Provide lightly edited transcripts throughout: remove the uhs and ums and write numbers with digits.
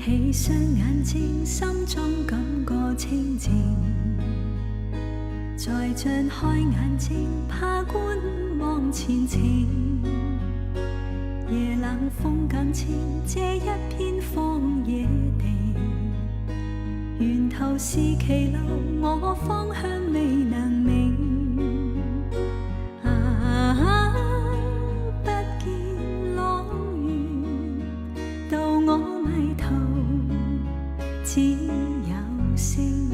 起雙眼睛，心中感覺清靜。再張開眼睛，怕觀望前程。夜冷風減輕，這一片荒野地，源頭是歧路，我方向未能明。不見朗月，到我迷途，只有星。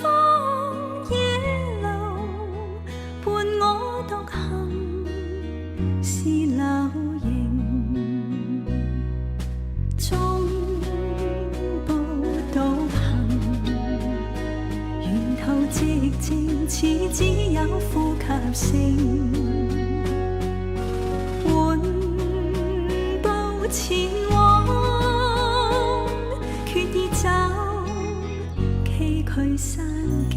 荒野路伴我獨行，是流螢。中部導航，沿途寂靜，似只有呼吸聲。緩步前往，決意走崎嶇山徑。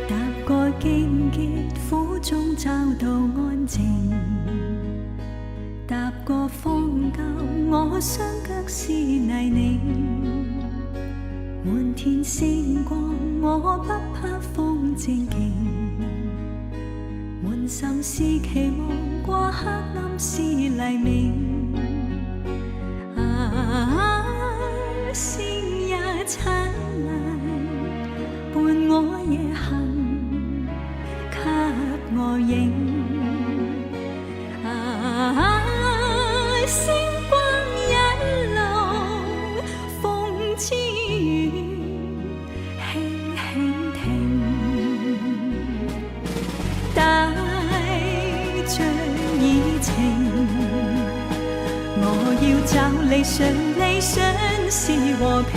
踏過荊棘，苦中找到安靜；踏過荒郊，我雙腳是泥濘。滿天星光，我不怕風正勁。滿心是期望，過黑暗是黎明。星也燦爛，伴我夜行。我影星光一路，風之餘輕輕停，帶着熱情。我要找理想，理想是和平。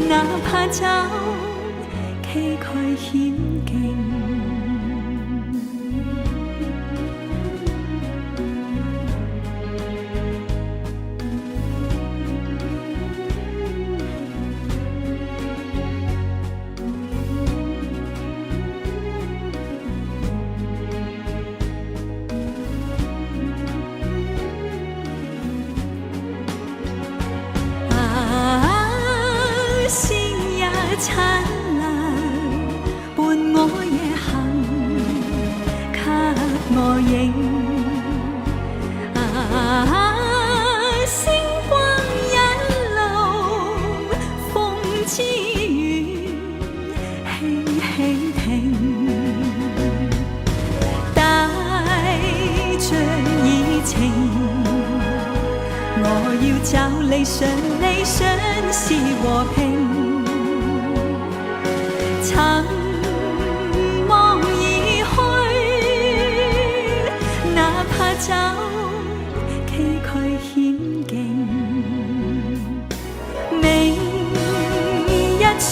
哪怕走崎嶇險徑，燦爛伴我夜行，給我影星光一路，風之餘輕輕停，帶着熱情。我要找理想，理想是和平。尋望而去，哪怕走崎嶇險徑。明日誰